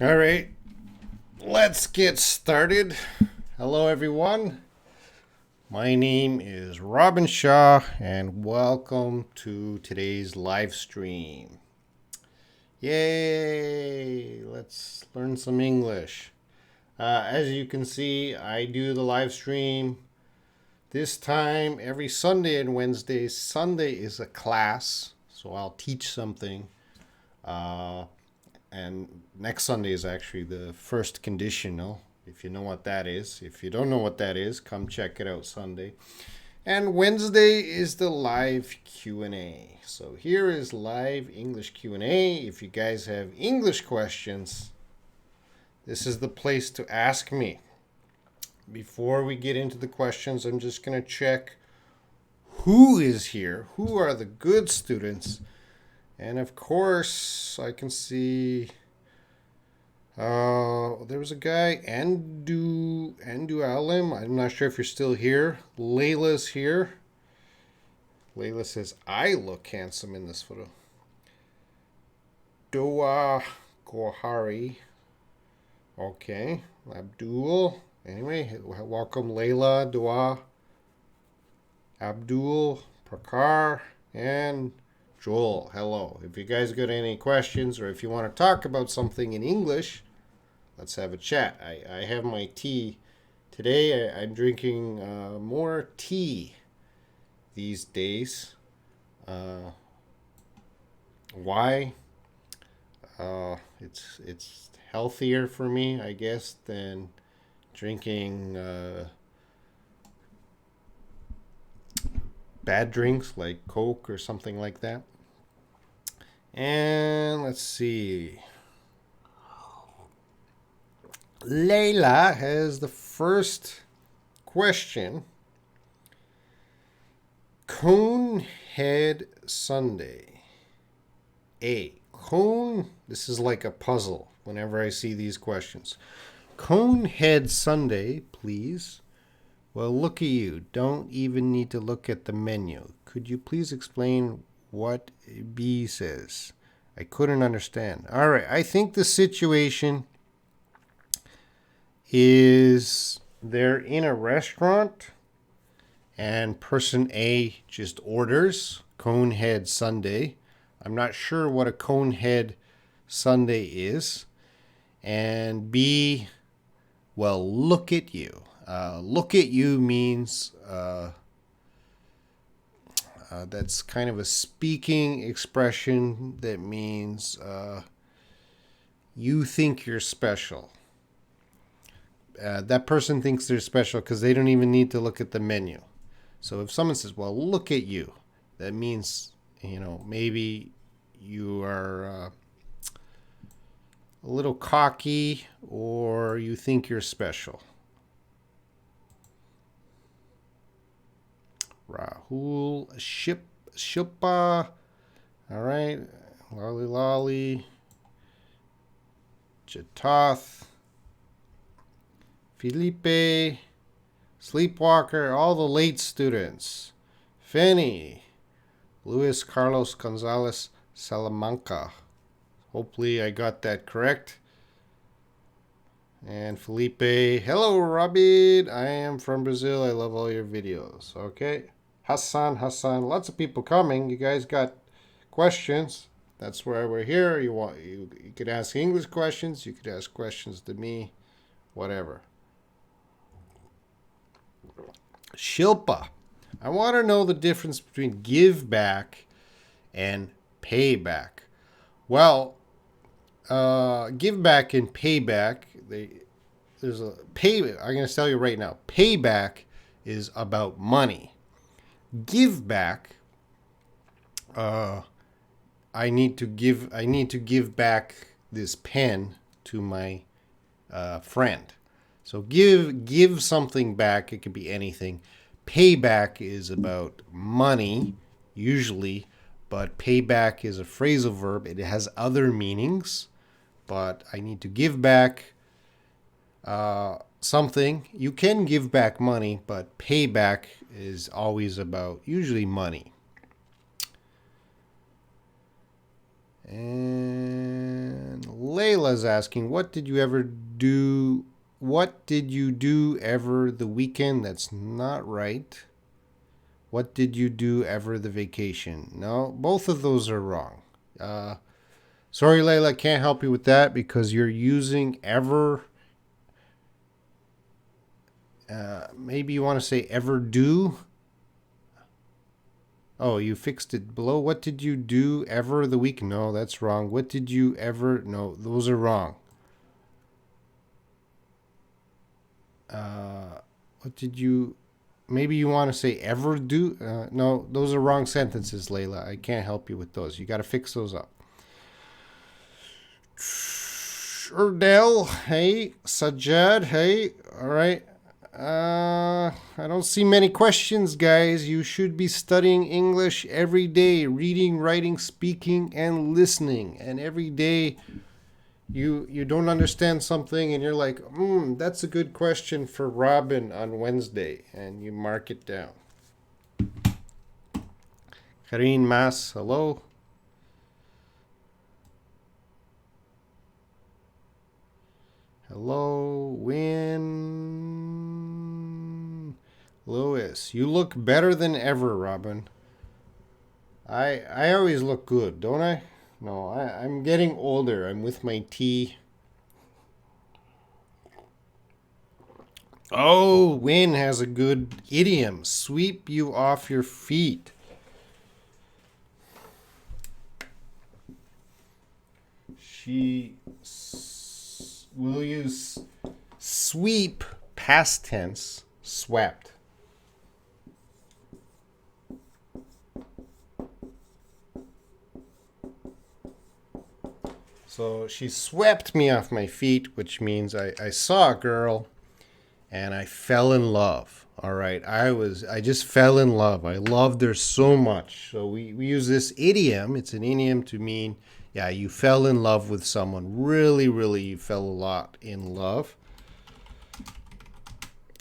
All right, let's get started. Hello, everyone. My name is Robin Shaw, and welcome to today's live stream. Yay! Let's learn some English. As you can see, I do the live stream this time every Sunday and Wednesday. Sunday is a class, so I'll teach something. Uh, and next Sunday is actually the first conditional, if you know what that is. If you don't know what that is, come check it out Sunday. And Wednesday is the live Q&A. So here is live English Q&A. If you guys have English questions, this is the place to ask me. Before we get into the questions, I'm just going to check who is here. Who are the good students? And of course, I can see there was a guy, Andu Alim. I'm not sure if you're still here. Layla's here. Layla says, I look handsome in this photo. Doa Gohari. Okay. Abdul. Anyway, welcome Layla, Dua, Abdul, Prakar, and Joel. Hello. If you guys got any questions or if you want to talk about something in English, let's have a chat. I have my tea. Today I'm drinking more tea these days. Why? It's healthier for me, I guess, than drinking bad drinks like Coke or something like that. And let's see. Layla has the first question. Conehead Sunday. A. Cone. This is like a puzzle whenever I see these questions. Conehead Sunday, please. Well, look at you. Don't even need to look at the menu. Could you please explain what B says? I couldn't understand. All right. I think the situation is they're in a restaurant and person A just orders Conehead Sunday. I'm not sure what a Conehead Sunday is. And B, well, look at you. Look at you means that's kind of a speaking expression that means you think you're special. That person thinks they're special because they don't even need to look at the menu. So if someone says, well, look at you, that means, maybe you are a little cocky or you think you're special. Rahul Shilpa. All right. Lolly Lolly. Jatath. Felipe. Sleepwalker. All the late students. Fanny. Luis Carlos Gonzalez Salamanca. Hopefully I got that correct. And Felipe. Hello, Robin. I am from Brazil. I love all your videos. Okay. Hassan. Lots of people coming. You guys got questions. That's why we're here. You could ask English questions. You could ask questions to me. Whatever. Shilpa. I want to know the difference between give back and pay back. Well, give back and payback. There's a pay. I'm going to tell you right now. Payback is about money. Give back. I need to give back this pen to my friend. So give something back. It could be anything. Payback is about money, usually, but payback is a phrasal verb. It has other meanings, but I need to give back something. You can give back money, but payback is always about usually money. And Layla's asking, what did you ever do? What did you do ever the weekend? That's not right. What did you do ever the vacation? No, both of those are wrong. Sorry, Layla, can't help you with that because you're using ever. Maybe you want to say ever do. Oh, you fixed it below. What did you do ever the week? No, that's wrong. What did you ever? No, those are wrong. What did you? Maybe you want to say ever do? No, those are wrong sentences, Layla. I can't help you with those. You got to fix those up. Erdell, hey. Sajad, hey. All right. I don't see many questions, guys. You should be studying English every day, reading, writing, speaking, and listening. And every day you don't understand something and you're like, that's a good question for Robin on Wednesday. And you mark it down. Karine Mas, hello. Hello, Win. Lewis, you look better than ever, Robin. I always look good, don't I? No, I'm getting older. I'm with my tea. Oh, Win has a good idiom. Sweep you off your feet. She will use sweep, past tense, swept. So she swept me off my feet, which means I saw a girl and I fell in love. All right. I just fell in love. I loved her so much. So we use this idiom. It's an idiom to mean, yeah, you fell in love with someone. Really, really, you fell a lot in love.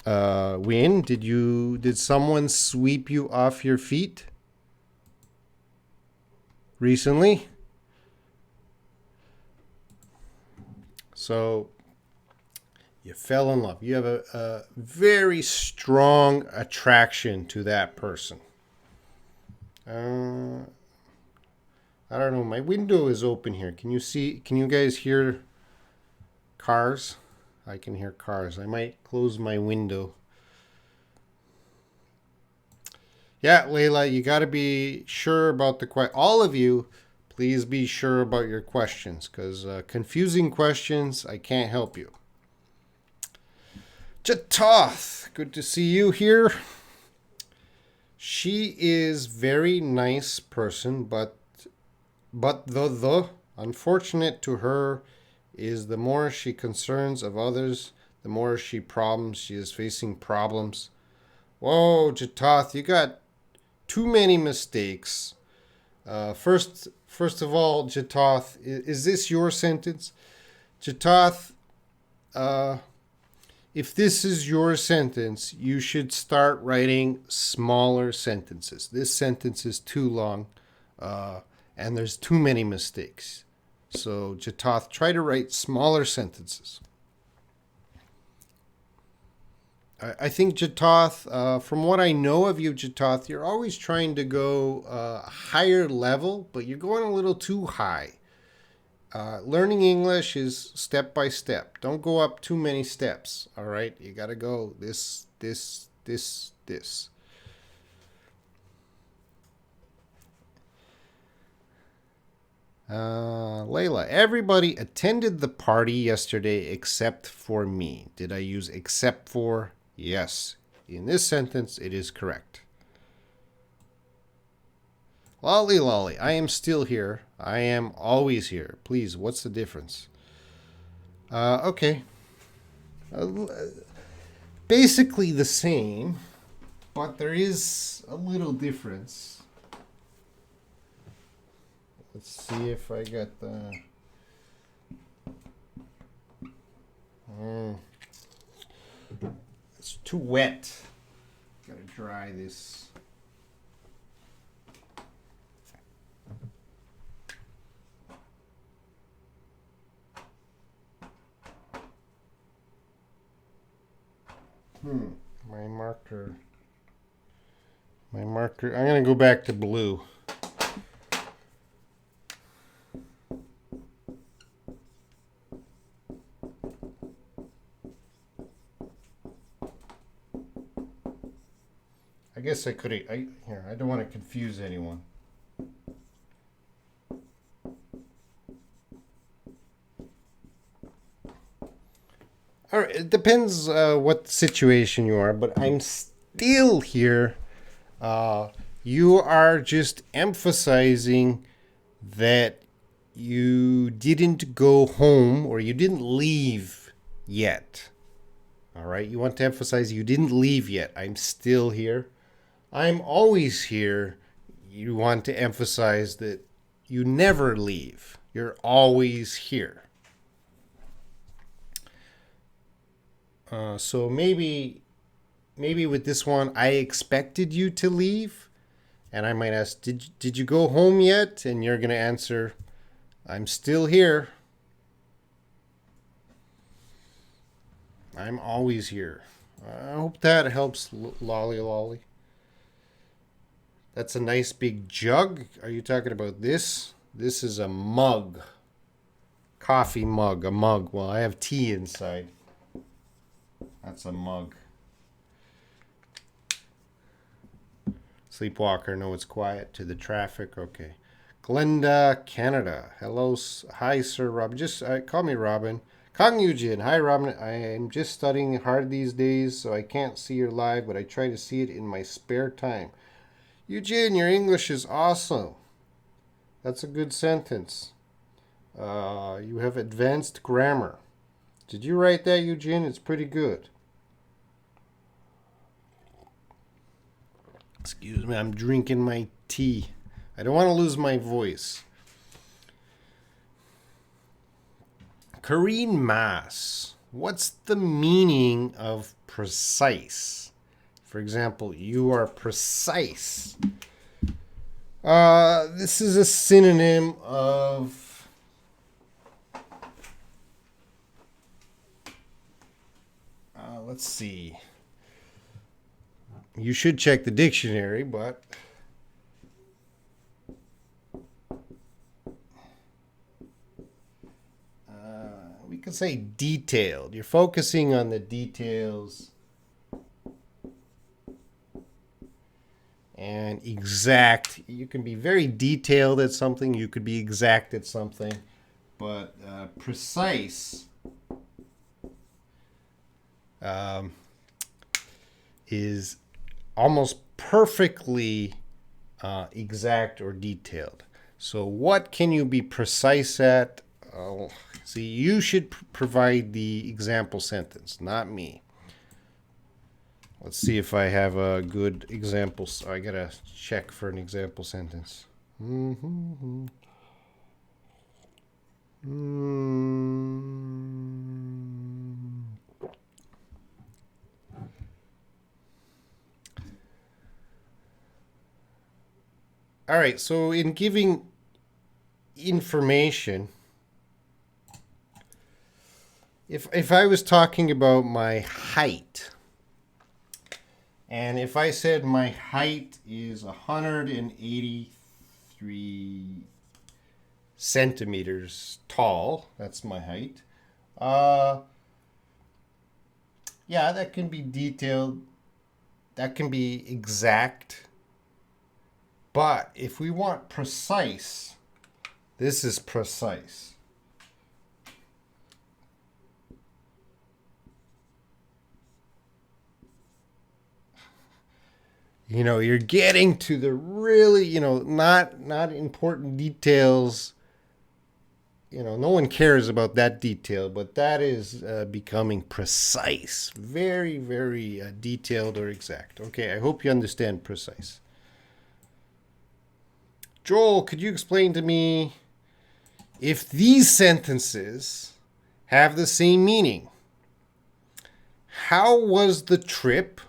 Win, did someone sweep you off your feet recently? So you fell in love. You have a very strong attraction to that person. I don't know. My window is open here. Can you guys hear cars? I can hear cars. I might close my window. Yeah, Layla, you got to be sure about the question. All of you, please be sure about your questions because confusing questions, I can't help you. Jatoth, good to see you here. She is very nice person, but the unfortunate to her is the more she concerns of others, the more she is facing problems. Whoa, Jatoth, you got too many mistakes. First of all, Jatoth, is this your sentence? Jatoth, if this is your sentence, you should start writing smaller sentences. This sentence is too long, and there's too many mistakes. So, Jatoth, try to write smaller sentences. I think, Jatoth, from what I know of you, Jatoth, you're always trying to go higher level, but you're going a little too high. Learning English is step by step. Don't go up too many steps, all right? You got to go this. Layla, everybody attended the party yesterday except for me. Did I use except for? Yes. In this sentence, it is correct. Lolly, lolly, I am still here. I am always here. Please, what's the difference? Okay. Basically the same, but there is a little difference. Let's see if I got the... It's too wet. Gotta dry this. My marker. My marker. I'm going to go back to blue. I guess I could. Here, I don't want to confuse anyone. All right, it depends what situation you are, but I'm still here. You are just emphasizing that you didn't go home or you didn't leave yet. All right, you want to emphasize you didn't leave yet. I'm still here. I'm always here. You want to emphasize that you never leave. You're always here. So maybe with this one, I expected you to leave, and I might ask, did you go home yet? And you're gonna answer, I'm still here. I'm always here. I hope that helps, Lolly Lolly. That's a nice big jug. Are you talking about this? This is a mug. Coffee mug, a mug. Well, I have tea inside. That's a mug. Sleepwalker, no, it's quiet. To the traffic, okay. Glenda, Canada. Hello, hi, Sir Robin. Just call me Robin. Kong Eugene, hi, Robin. I am just studying hard these days, so I can't see your live, but I try to see it in my spare time. Eugene, your English is awesome. That's a good sentence. You have advanced grammar. Did you write that, Eugene? It's pretty good. Excuse me, I'm drinking my tea. I don't want to lose my voice. Karine Mass, what's the meaning of precise? For example, you are precise. This is a synonym of let's see. You should check the dictionary, but we could say detailed. You're focusing on the details. And exact. You can be very detailed at something. You could be exact at something. But precise is almost perfectly exact or detailed. So what can you be precise at? See, you should provide the example sentence, not me. Let's see if I have a good example. I gotta check for an example sentence. All right, so in giving information, if I was talking about my height, and if I said my height is 183 centimeters tall, that's my height. Yeah, that can be detailed. That can be exact. But if we want precise, this is precise. You know, you're getting to the really, not important details. No one cares about that detail, but that is becoming precise. Very, very detailed or exact. Okay, I hope you understand precise. Joel, could you explain to me if these sentences have the same meaning? How was the trip?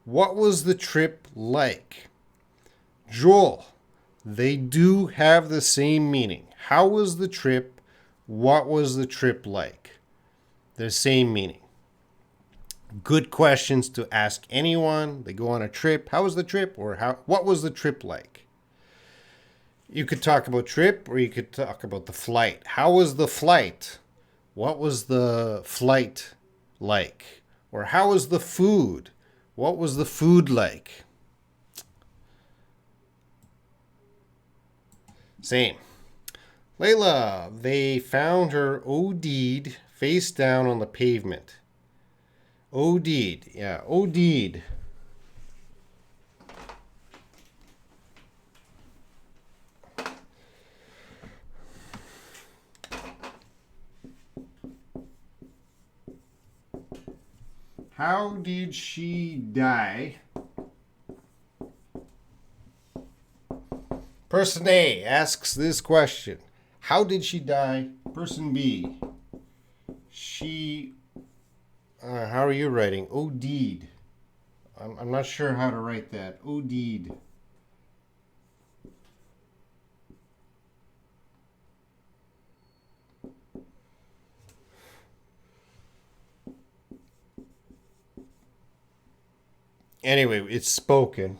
What was the trip like? Joel, they do have the same meaning. How was the trip? What was the trip like? The same meaning. Good questions to ask anyone. They go on a trip. How was the trip? Or what was the trip like? You could talk about trip or you could talk about the flight. How was the flight? What was the flight like? Or how was the food? What was the food like? Same. Layla, they found her OD'd face down on the pavement. OD'd. Yeah, OD'd. How did she die? Person A asks this question. How did she die? Person B. She. How are you writing? OD'd. I'm not sure how to write that. OD'd. Anyway, it's spoken.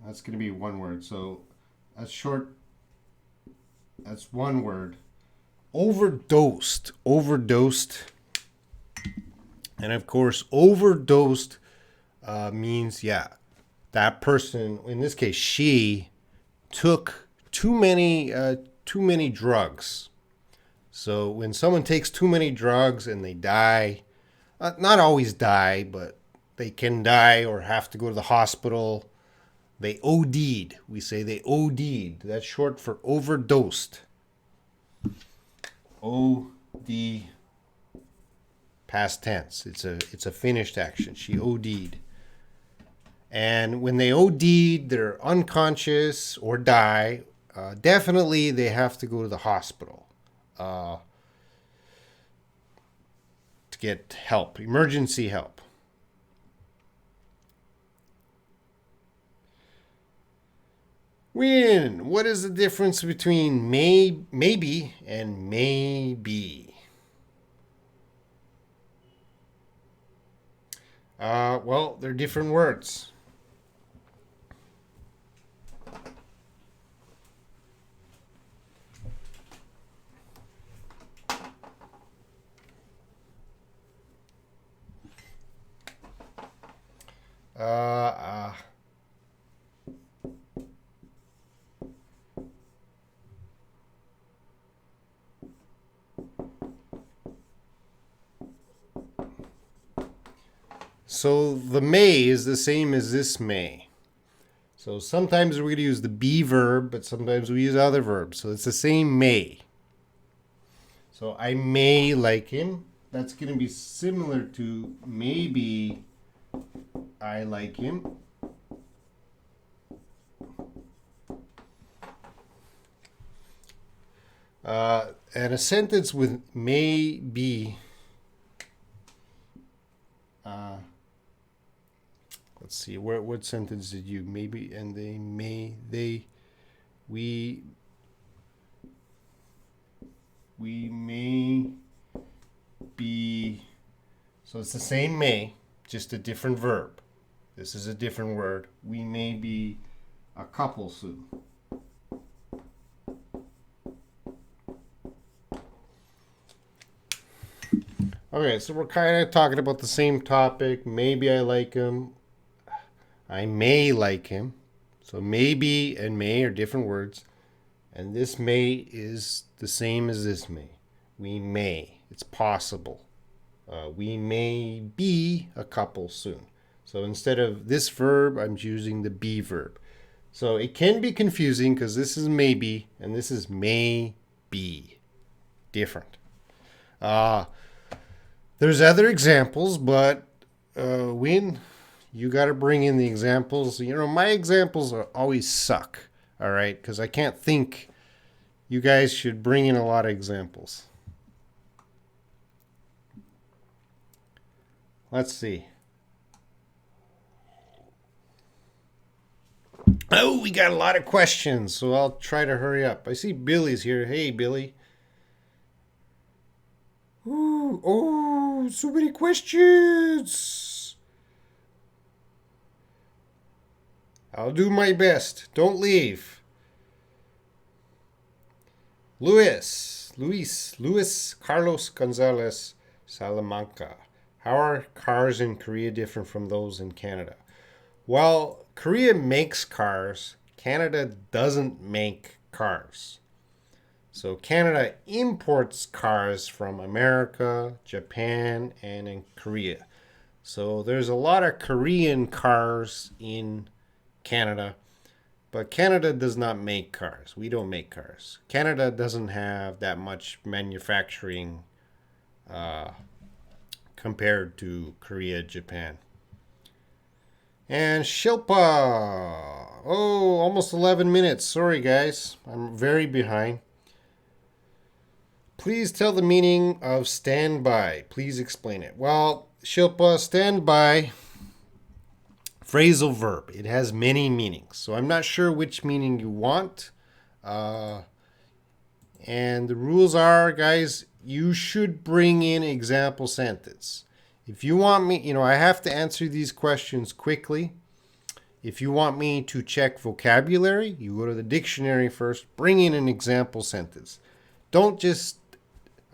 That's going to be one word. So that's short. That's one word. Overdosed. Overdosed. And of course, overdosed means, yeah, that person, in this case, she took too many drugs. So when someone takes too many drugs and they die, not always die, but they can die or have to go to the hospital. They OD'd. We say they OD'd. That's short for overdosed. OD past tense. It's a finished action. She OD'd. And when they OD'd, they're unconscious or die. Definitely they have to go to the hospital to get help, emergency help. Win. What is the difference between maybe and maybe? Well, they're different words. So the may is the same as this may. So sometimes we're going to use the be verb, but sometimes we use other verbs. So it's the same may. So I may like him. That's going to be similar to maybe I like him. And a sentence with may be. Let's see. What sentence did you maybe and they may they we may be. So it's the same may, just a different verb. This is a different word. We may be a couple soon. Okay, so we're kind of talking about the same topic. Maybe I like him. I may like him. So maybe and may are different words. And this may is the same as this may. We may. It's possible. We may be a couple soon. So instead of this verb, I'm using the be verb. So it can be confusing because this is maybe and this is may be. Different. There's other examples, but Win, you got to bring in the examples. You know, my examples always suck, all right? Because I can't think. You guys should bring in a lot of examples. Let's see. Oh, we got a lot of questions, so I'll try to hurry up. I see Billy's here. Hey, Billy. Oh, so many questions. I'll do my best. Don't leave. Luis Carlos Gonzalez Salamanca. How are cars in Korea different from those in Canada? Well, Korea makes cars. Canada doesn't make cars. So Canada imports cars from America, Japan, and in Korea. So there's a lot of Korean cars in Canada, but Canada does not make cars. We don't make cars. Canada doesn't have that much manufacturing uh, compared to Korea, Japan. And Shilpa. Oh, almost 11 minutes. Sorry, guys. I'm very behind. Please tell the meaning of standby. Please explain it. Well, Shilpa, standby, phrasal verb. It has many meanings. So I'm not sure which meaning you want. And the rules are, guys, you should bring in example sentence. If you want me, I have to answer these questions quickly. If you want me to check vocabulary, you go to the dictionary first, bring in an example sentence. Don't just,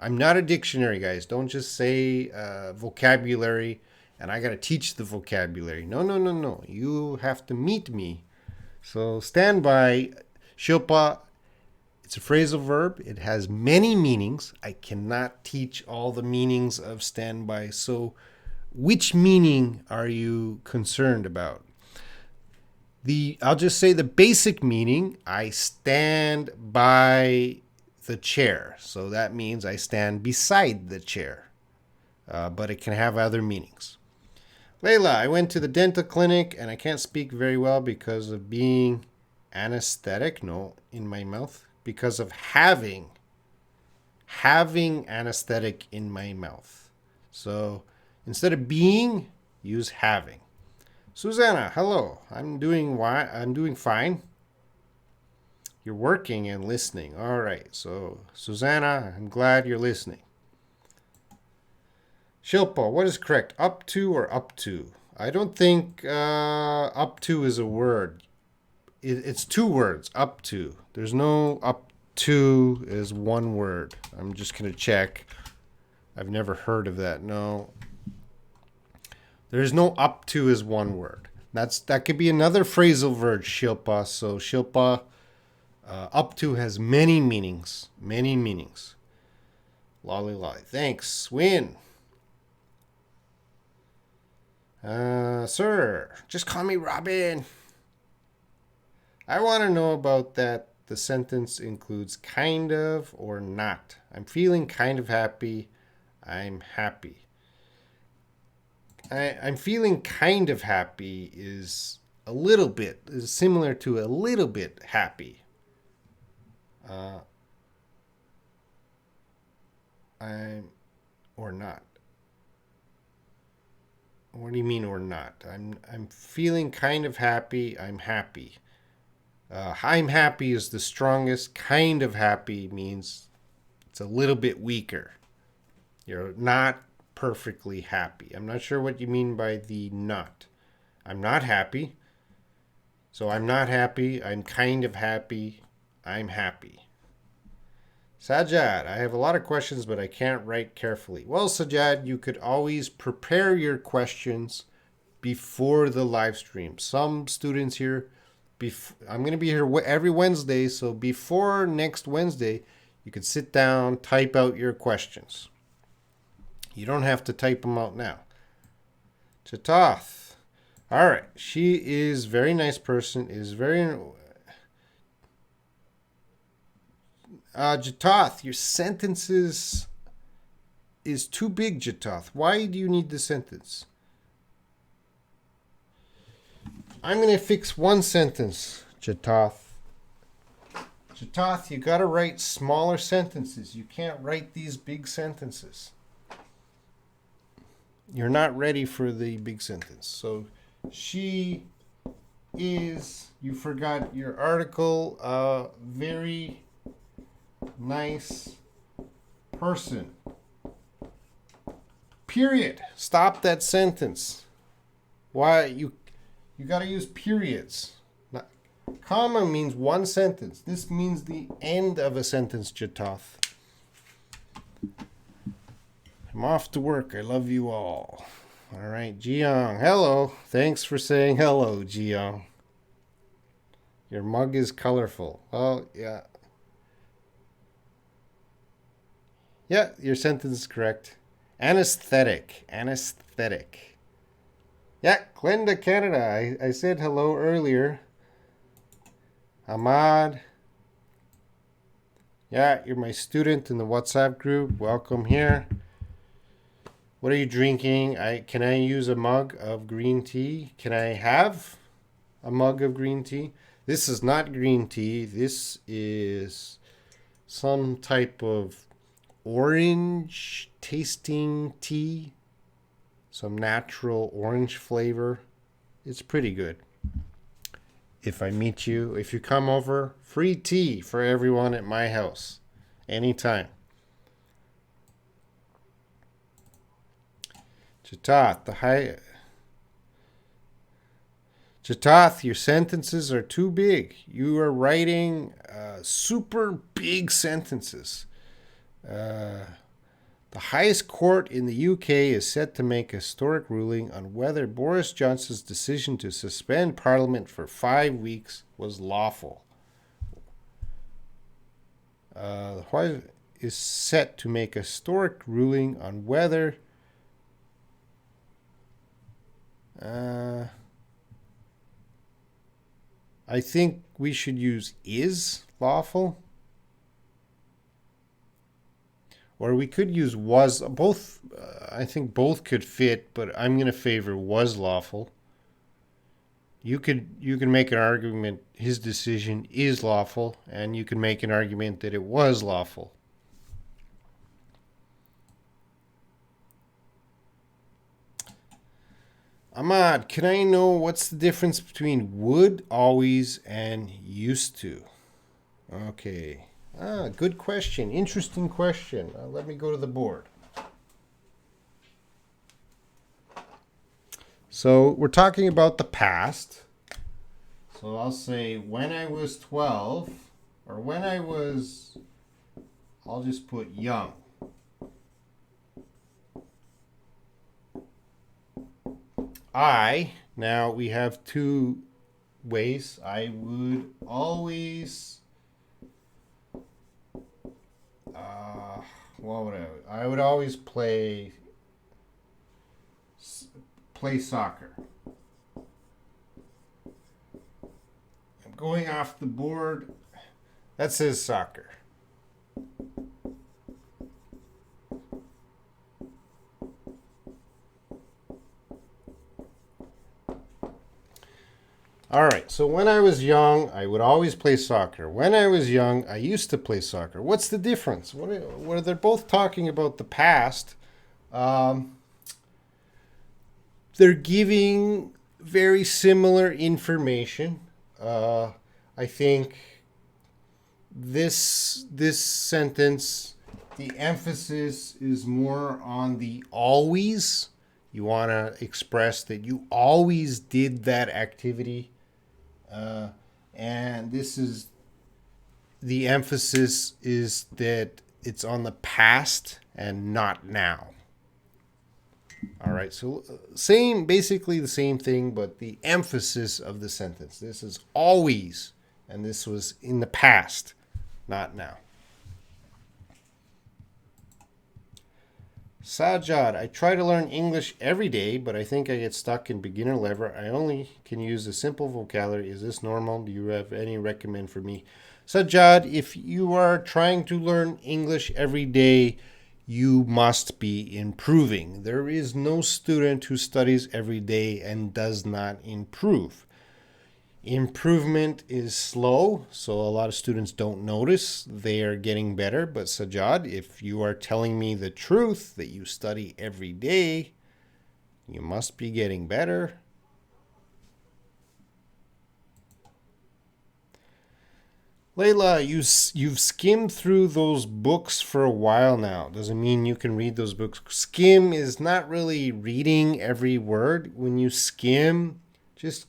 I'm not a dictionary, guys. Don't just say vocabulary and I got to teach the vocabulary. No. You have to meet me. So stand by. Shilpa, it's a phrasal verb. It has many meanings. I cannot teach all the meanings of standby. So which meaning are you concerned about? I'll just say the basic meaning, I stand by the chair. So that means I stand beside the chair. But it can have other meanings. Layla, I went to the dental clinic and I can't speak very well because of being anesthetic. No, in my mouth. Because of having anesthetic in my mouth. So instead of being, use having. Susanna, hello. I'm doing fine. You're working and listening. All right. So, Susanna, I'm glad you're listening. Shilpa, what is correct? Up to or up to? I don't think up to is a word. It's two words, up to. There's no up to is one word. I'm just going to check. I've never heard of that. No. There's no up to is one word. That could be another phrasal verb, Shilpa. So Shilpa, up to has many meanings. Many meanings. Lolly lolly. Thanks. Win. Sir, just call me Robin. I want to know about that. The sentence includes kind of or not. I'm feeling kind of happy. I'm happy. I'm feeling kind of happy is similar to a little bit happy. I'm or not. What do you mean or not? I'm feeling kind of happy. I'm happy. I'm happy is the strongest. Kind of happy means it's a little bit weaker. You're not perfectly happy. I'm not sure what you mean by the not. I'm not happy. So I'm not happy. I'm kind of happy. I'm happy. Sajad, I have a lot of questions, but I can't write carefully. Well, Sajad, you could always prepare your questions before the live stream. Some students here, I'm going to be here every Wednesday, so before next Wednesday, you could sit down, type out your questions. You don't have to type them out now. Chatath. All right. She is very nice person. Jatath, your sentences is too big, Jatath. Why do you need the sentence? I'm going to fix one sentence, Jatath. Jatath, you got to write smaller sentences. You can't write these big sentences. You're not ready for the big sentence. So she is, you forgot your article, very nice person. period. Stop that sentence. Why you gotta use periods. Not, comma means one sentence. This means the end of a sentence, Jatath. I'm off to work. I love you all. All right, Jiyoung. Hello. Thanks for saying hello, Jiyoung. Your mug is colorful. Oh, yeah. Yeah, your sentence is correct. Anesthetic. Anesthetic. Yeah, Glenda, Canada. I said hello earlier. Ahmad. Yeah, you're my student in the WhatsApp group. Welcome here. What are you drinking? Can I use a mug of green tea? Can I have a mug of green tea? This is not green tea. This is some type of orange tasting tea. Some natural orange flavor. It's pretty good. If I meet you, if you come over, free tea for everyone at my house. Anytime. Jatath, your sentences are too big. You are writing super big sentences. The highest court in the UK is set to make a historic ruling on whether Boris Johnson's decision to suspend Parliament for 5 weeks was lawful. The White is set to make a historic ruling on whether I think we should use is lawful. Or we could use was. Both, I think both could fit, but I'm going to favor was lawful. You can make an argument his decision is lawful, and you can make an argument that it was lawful. Ahmad, can I know what's the difference between would, always, and used to? Okay. Good question. Interesting question. Let me go to the board. So we're talking about the past. So I'll say when I was 12, or when I was, I'll just put young. Now we have two ways. I would always, what would I would always play soccer. I'm going off the board. That says soccer. All right, so when I was young, I would always play soccer. When I was young, I used to play soccer. What's the difference? What are they're both talking about the past. They're giving very similar information. I think this sentence, the emphasis is more on the always. You want to express that you always did that activity. And this is the emphasis is that it's on the past and not now. All right, so basically the same thing, but the emphasis of the sentence. This is always, and this was in the past, not now. Sajad, I try to learn English every day, but I think I get stuck in beginner level. I only can use a simple vocabulary. Is this normal? Do you have any recommend for me? Sajad, if you are trying to learn English every day, you must be improving. There is no student who studies every day and does not improve. Improvement is slow, so a lot of students don't notice they are getting better. But Sajad, if you are telling me the truth that you study every day, you must be getting better. Layla, you've skimmed through those books for a while now. Doesn't mean you can read those books. Skim is not really reading every word. When you skim, just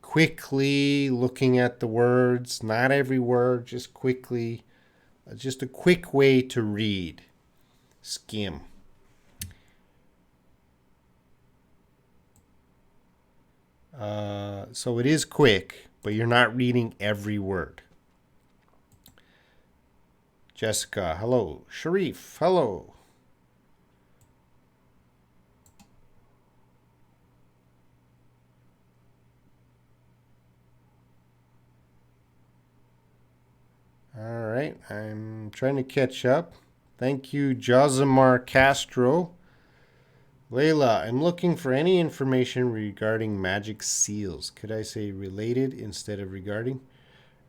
quickly looking at the words, not every word, just quickly. Just a quick way to read. Skim. So it is quick, but you're not reading every word. Jessica, hello. Sharif, hello. All right, I'm trying to catch up. Thank you, Josimar Castro. Layla, I'm looking for any information regarding magic seals. Could I say related instead of regarding?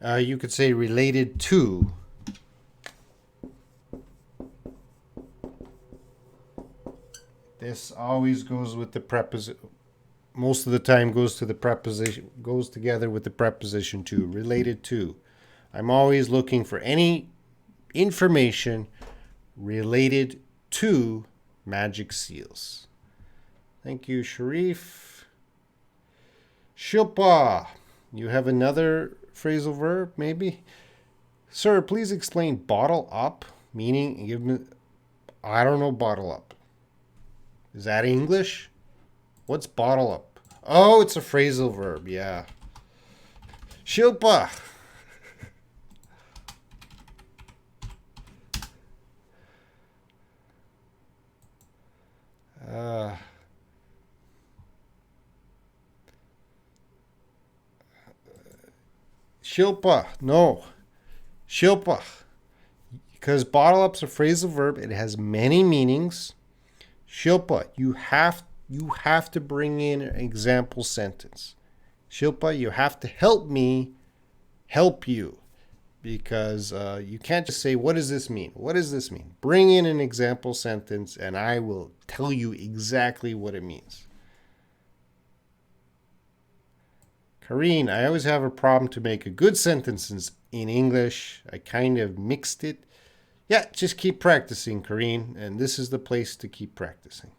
You could say related to. This always goes with the preposition. Most of the time goes to the preposition, goes together with the preposition to, related to. I'm always looking for any information related to magic seals. Thank you, Sharif. Shilpa, you have another phrasal verb, maybe? Sir, please explain bottle up, meaning give me. I don't know bottle up. Is that English? What's bottle up? Oh, it's a phrasal verb, yeah. Shilpa. Shilpa, no. Shilpa. Because bottle up's a phrasal verb, it has many meanings. Shilpa, you have to bring in an example sentence. Shilpa, you have to help me help you. Because you can't just say, what does this mean? What does this mean? Bring in an example sentence and I will tell you exactly what it means. Kareen, I always have a problem to make a good sentence in English. I kind of mixed it. Yeah, just keep practicing, Kareen, and this is the place to keep practicing.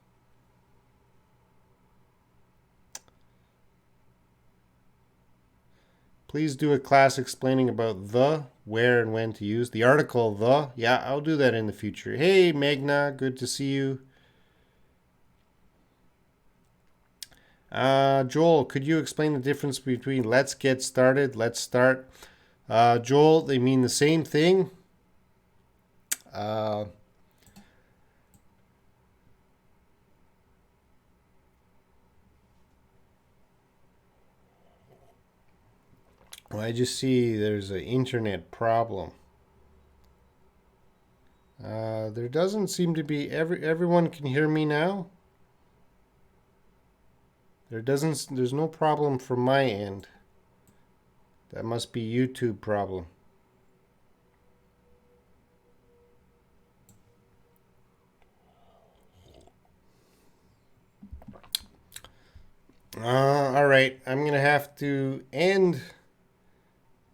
Please do a class explaining about the, where, and when to use. The article the, yeah, I'll do that in the future. Hey, Magna, good to see you. Joel, could you explain the difference between let's get started, let's start? Joel, they mean the same thing. Uh, I just see there's an internet problem. There doesn't seem to be everyone can hear me now. There's no problem from my end. That must be YouTube problem. All right, I'm gonna have to end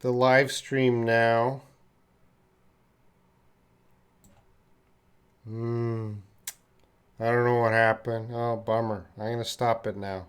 the live stream now. I don't know what happened. Oh, bummer. I'm gonna stop it now.